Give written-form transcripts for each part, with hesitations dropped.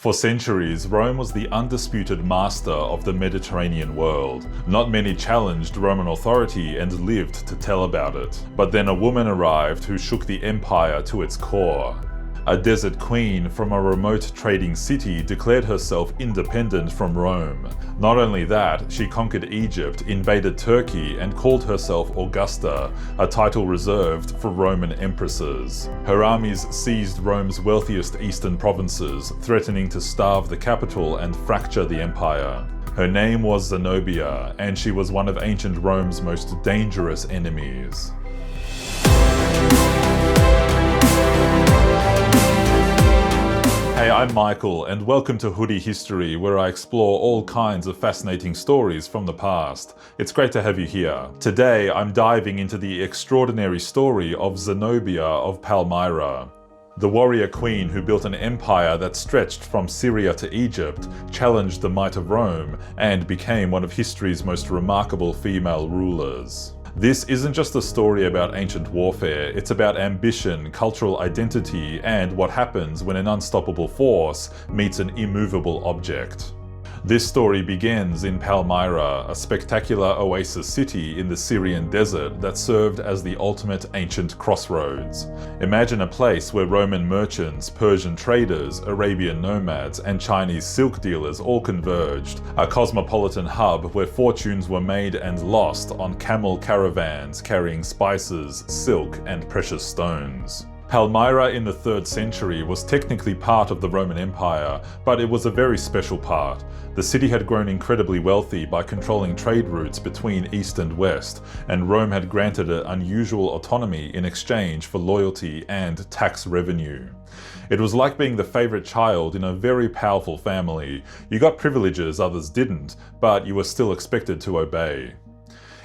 For centuries, Rome was the undisputed master of the Mediterranean world. Not many challenged Roman authority and lived to tell about it. But then a woman arrived who shook the empire to its core. A desert queen from a remote trading city declared herself independent from Rome. Not only that, she conquered Egypt, invaded Turkey, and called herself Augusta, a title reserved for Roman empresses. Her armies seized Rome's wealthiest eastern provinces, threatening to starve the capital and fracture the empire. Her name was Zenobia, and she was one of ancient Rome's most dangerous enemies. Hey, I'm Michael, and welcome to Hoodie History, where I explore all kinds of fascinating stories from the past. It's great to have you here. Today, I'm diving into the extraordinary story of Zenobia of Palmyra. The warrior queen who built an empire that stretched from Syria to Egypt, challenged the might of Rome, and became one of history's most remarkable female rulers. This isn't just a story about ancient warfare, it's about ambition, cultural identity, and what happens when an unstoppable force meets an immovable object. This story begins in Palmyra, a spectacular oasis city in the Syrian desert that served as the ultimate ancient crossroads. Imagine a place where Roman merchants, Persian traders, Arabian nomads, and Chinese silk dealers all converged, a cosmopolitan hub where fortunes were made and lost on camel caravans carrying spices, silk, and precious stones. Palmyra in the 3rd century was technically part of the Roman Empire, but it was a very special part. The city had grown incredibly wealthy by controlling trade routes between East and West, and Rome had granted it unusual autonomy in exchange for loyalty and tax revenue. It was like being the favorite child in a very powerful family. You got privileges others didn't, but you were still expected to obey.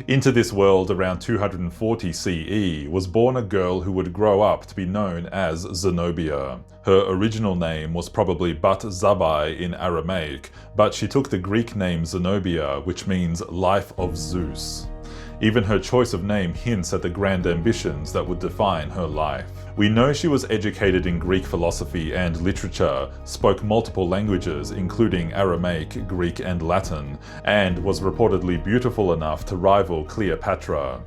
Into this world around 240 CE was born a girl who would grow up to be known as Zenobia. Her original name was probably Bat Zabai in Aramaic, but she took the Greek name Zenobia, which means life of Zeus. Even her choice of name hints at the grand ambitions that would define her life. We know she was educated in Greek philosophy and literature, spoke multiple languages including Aramaic, Greek, and Latin, and was reportedly beautiful enough to rival Cleopatra.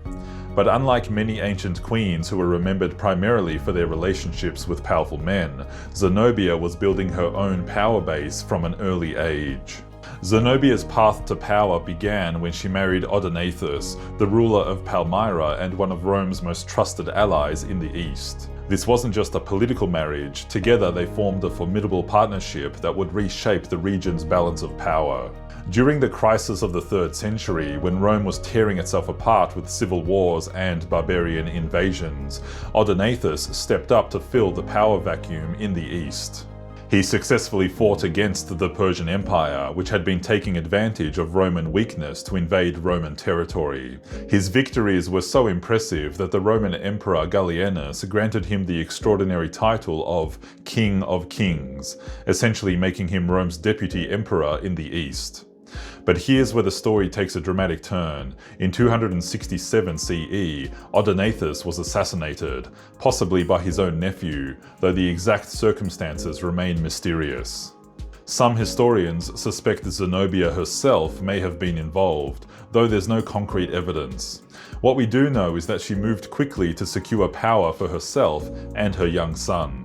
But unlike many ancient queens who were remembered primarily for their relationships with powerful men, Zenobia was building her own power base from an early age. Zenobia's path to power began when she married Audacious, the ruler of Palmyra and one of Rome's most trusted allies in the east. This wasn't just a political marriage, together they formed a formidable partnership that would reshape the region's balance of power. During the crisis of the 3rd century, when Rome was tearing itself apart with civil wars and barbarian invasions, Audacious stepped up to fill the power vacuum in the east. He successfully fought against the Persian Empire, which had been taking advantage of Roman weakness to invade Roman territory. His victories were so impressive that the Roman Emperor Gallienus granted him the extraordinary title of King of Kings, essentially making him Rome's deputy emperor in the east. But here's where the story takes a dramatic turn. In 267 CE, Audacious was assassinated, possibly by his own nephew, though the exact circumstances remain mysterious. Some historians suspect Zenobia herself may have been involved, though there's no concrete evidence. What we do know is that she moved quickly to secure power for herself and her young son.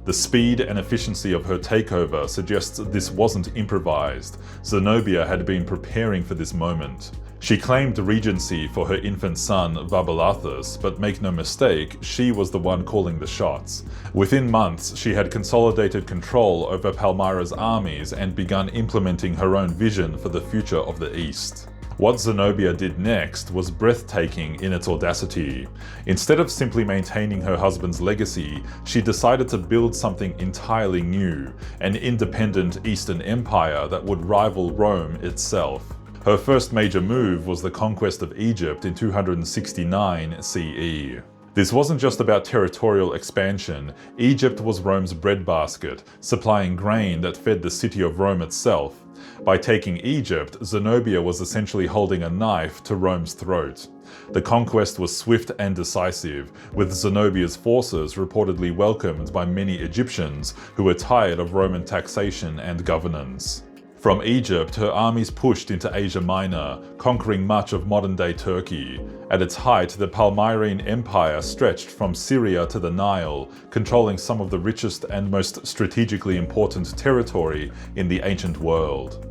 The speed and efficiency of her takeover suggests this wasn't improvised. Zenobia had been preparing for this moment. She claimed regency for her infant son Vaballathus, but make no mistake, she was the one calling the shots. Within months, she had consolidated control over Palmyra's armies and begun implementing her own vision for the future of the East. What Zenobia did next was breathtaking in its audacity. Instead of simply maintaining her husband's legacy, she decided to build something entirely new, an independent Eastern empire that would rival Rome itself. Her first major move was the conquest of Egypt in 269 CE. This wasn't just about territorial expansion. Egypt was Rome's breadbasket, supplying grain that fed the city of Rome itself. By taking Egypt, Zenobia was essentially holding a knife to Rome's throat. The conquest was swift and decisive, with Zenobia's forces reportedly welcomed by many Egyptians who were tired of Roman taxation and governance. From Egypt, her armies pushed into Asia Minor, conquering much of modern-day Turkey. At its height, the Palmyrene Empire stretched from Syria to the Nile, controlling some of the richest and most strategically important territory in the ancient world.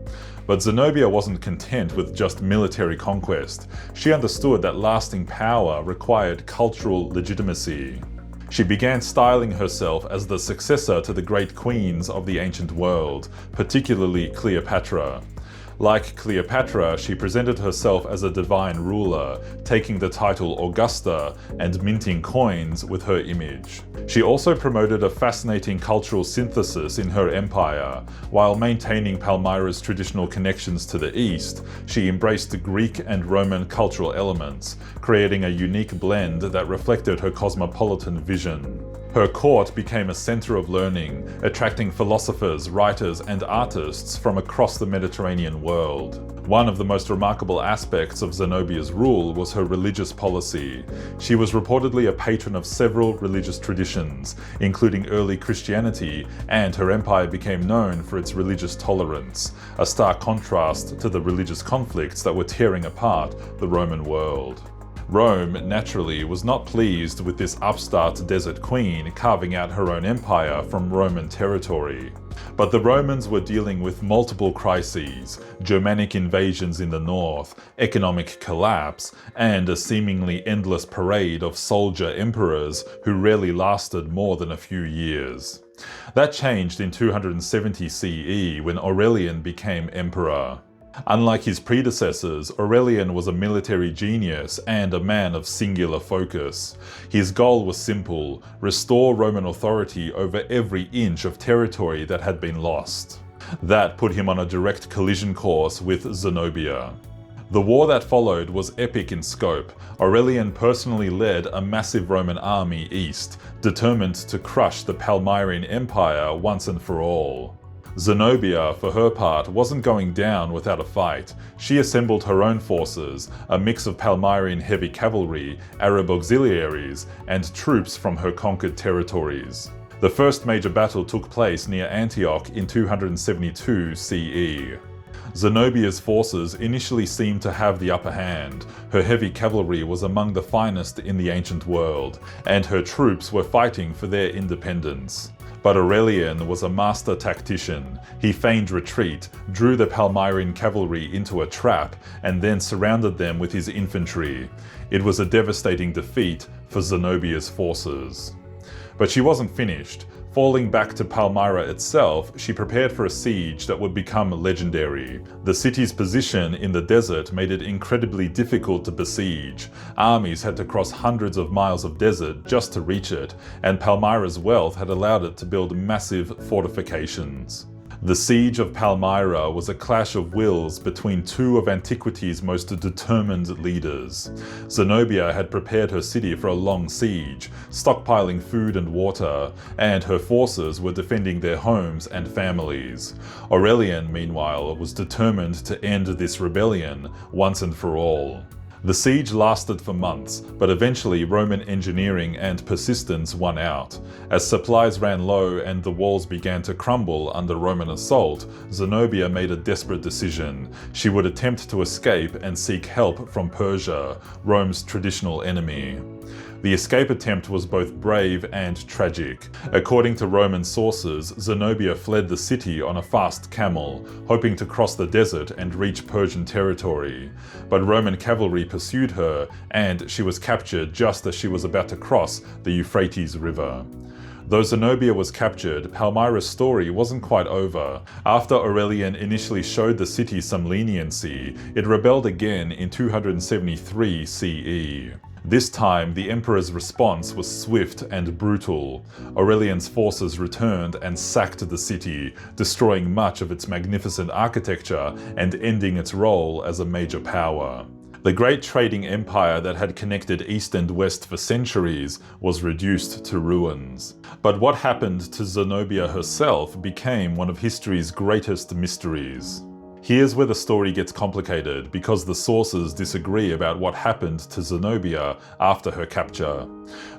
But Zenobia wasn't content with just military conquest. She understood that lasting power required cultural legitimacy. She began styling herself as the successor to the great queens of the ancient world, particularly Cleopatra. Like Cleopatra, she presented herself as a divine ruler, taking the title Augusta and minting coins with her image. She also promoted a fascinating cultural synthesis in her empire. While maintaining Palmyra's traditional connections to the East, she embraced Greek and Roman cultural elements, creating a unique blend that reflected her cosmopolitan vision. Her court became a center of learning, attracting philosophers, writers, and artists from across the Mediterranean world. One of the most remarkable aspects of Zenobia's rule was her religious policy. She was reportedly a patron of several religious traditions, including early Christianity, and her empire became known for its religious tolerance, a stark contrast to the religious conflicts that were tearing apart the Roman world. Rome, naturally, was not pleased with this upstart desert queen carving out her own empire from Roman territory. But the Romans were dealing with multiple crises: Germanic invasions in the north, economic collapse, and a seemingly endless parade of soldier emperors who rarely lasted more than a few years. That changed in 270 CE when Aurelian became emperor. Unlike his predecessors, Aurelian was a military genius and a man of singular focus. His goal was simple: restore Roman authority over every inch of territory that had been lost. That put him on a direct collision course with Zenobia. The war that followed was epic in scope. Aurelian personally led a massive Roman army east, determined to crush the Palmyrene Empire once and for all. Zenobia, for her part, wasn't going down without a fight. She assembled her own forces, a mix of Palmyrene heavy cavalry, Arab auxiliaries, and troops from her conquered territories. The first major battle took place near Antioch in 272 CE. Zenobia's forces initially seemed to have the upper hand. Her heavy cavalry was among the finest in the ancient world, and her troops were fighting for their independence. But Aurelian was a master tactician. He feigned retreat, drew the Palmyrene cavalry into a trap, and then surrounded them with his infantry. It was a devastating defeat for Zenobia's forces. But she wasn't finished. Falling back to Palmyra itself, she prepared for a siege that would become legendary. The city's position in the desert made it incredibly difficult to besiege. Armies had to cross hundreds of miles of desert just to reach it, and Palmyra's wealth had allowed it to build massive fortifications. The siege of Palmyra was a clash of wills between two of antiquity's most determined leaders. Zenobia had prepared her city for a long siege, stockpiling food and water, and her forces were defending their homes and families. Aurelian, meanwhile, was determined to end this rebellion once and for all. The siege lasted for months, but eventually Roman engineering and persistence won out. As supplies ran low and the walls began to crumble under Roman assault, Zenobia made a desperate decision. She would attempt to escape and seek help from Persia, Rome's traditional enemy. The escape attempt was both brave and tragic. According to Roman sources, Zenobia fled the city on a fast camel, hoping to cross the desert and reach Persian territory. But Roman cavalry pursued her, and she was captured just as she was about to cross the Euphrates River. Though Zenobia was captured, Palmyra's story wasn't quite over. After Aurelian initially showed the city some leniency, it rebelled again in 273 CE. This time, the emperor's response was swift and brutal. Aurelian's forces returned and sacked the city, destroying much of its magnificent architecture and ending its role as a major power. The great trading empire that had connected East and West for centuries was reduced to ruins. But what happened to Zenobia herself became one of history's greatest mysteries. Here's where the story gets complicated because the sources disagree about what happened to Zenobia after her capture.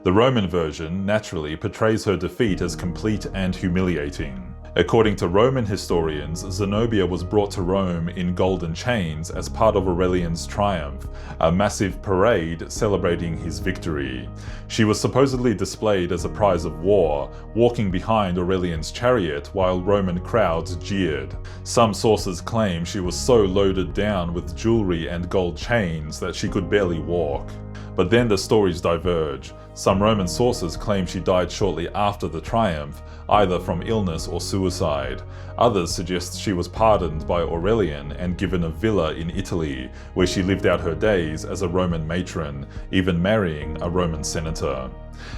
The Roman version naturally portrays her defeat as complete and humiliating. According to Roman historians, Zenobia was brought to Rome in golden chains as part of Aurelian's triumph, a massive parade celebrating his victory. She was supposedly displayed as a prize of war, walking behind Aurelian's chariot while Roman crowds jeered. Some sources claim she was so loaded down with jewelry and gold chains that she could barely walk. But then the stories diverge. Some Roman sources claim she died shortly after the triumph, either from illness or suicide. Others suggest she was pardoned by Aurelian and given a villa in Italy, where she lived out her days as a Roman matron, even marrying a Roman senator.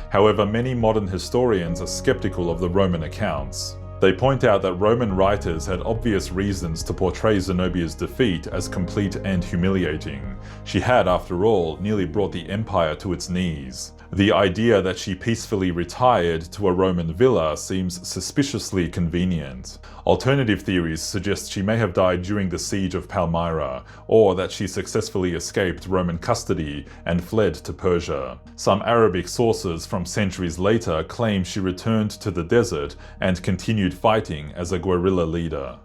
However, many modern historians are skeptical of the Roman accounts. They point out that Roman writers had obvious reasons to portray Zenobia's defeat as complete and humiliating. She had, after all, nearly brought the empire to its knees. The idea that she peacefully retired to a Roman villa seems suspiciously convenient. Alternative theories suggest she may have died during the siege of Palmyra, or that she successfully escaped Roman custody and fled to Persia. Some Arabic sources from centuries later claim she returned to the desert and continued fighting as a guerrilla leader.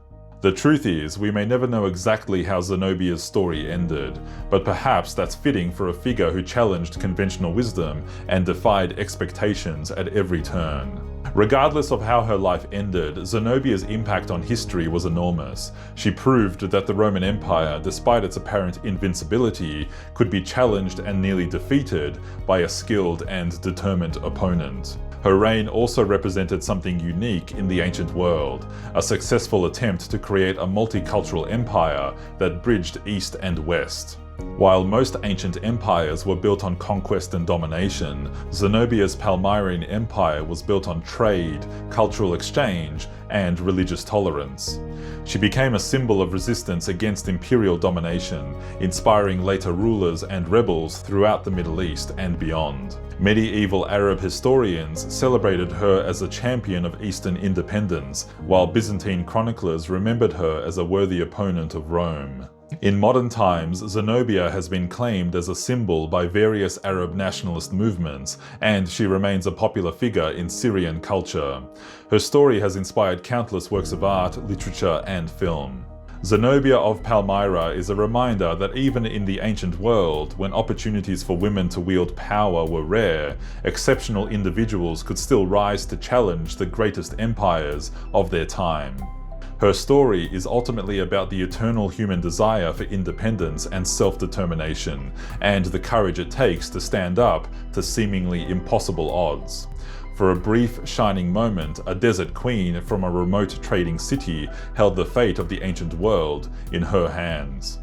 The truth is, we may never know exactly how Zenobia's story ended, but perhaps that's fitting for a figure who challenged conventional wisdom and defied expectations at every turn. Regardless of how her life ended, Zenobia's impact on history was enormous. She proved that the Roman Empire, despite its apparent invincibility, could be challenged and nearly defeated by a skilled and determined opponent. Her reign also represented something unique in the ancient world, a successful attempt to create a multicultural empire that bridged East and West. While most ancient empires were built on conquest and domination, Zenobia's Palmyrene empire was built on trade, cultural exchange, and religious tolerance. She became a symbol of resistance against imperial domination, inspiring later rulers and rebels throughout the Middle East and beyond. Medieval Arab historians celebrated her as a champion of Eastern independence, while Byzantine chroniclers remembered her as a worthy opponent of Rome. In modern times, Zenobia has been claimed as a symbol by various Arab nationalist movements, and she remains a popular figure in Syrian culture. Her story has inspired countless works of art, literature, and film. Zenobia of Palmyra is a reminder that even in the ancient world, when opportunities for women to wield power were rare, exceptional individuals could still rise to challenge the greatest empires of their time. Her story is ultimately about the eternal human desire for independence and self-determination, and the courage it takes to stand up to seemingly impossible odds. For a brief, shining moment, a desert queen from a remote trading city held the fate of the ancient world in her hands.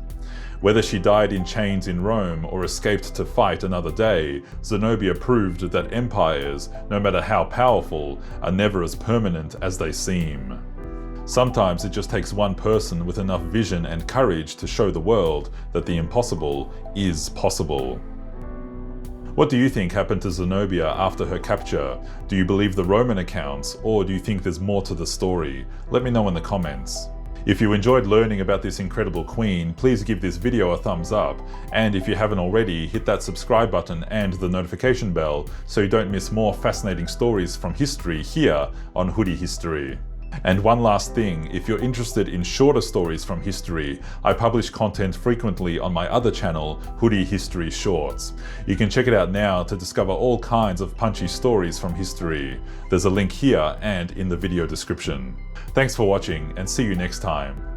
Whether she died in chains in Rome or escaped to fight another day, Zenobia proved that empires, no matter how powerful, are never as permanent as they seem. Sometimes it just takes one person with enough vision and courage to show the world that the impossible is possible. What do you think happened to Zenobia after her capture? Do you believe the Roman accounts, or do you think there's more to the story? Let me know in the comments. If you enjoyed learning about this incredible queen, please give this video a thumbs up, and if you haven't already, hit that subscribe button and the notification bell so you don't miss more fascinating stories from history here on Hoodie History. And one last thing, if you're interested in shorter stories from history, I publish content frequently on my other channel, Hoodie History Shorts. You can check it out now to discover all kinds of punchy stories from history. There's a link here and in the video description. Thanks for watching, and see you next time.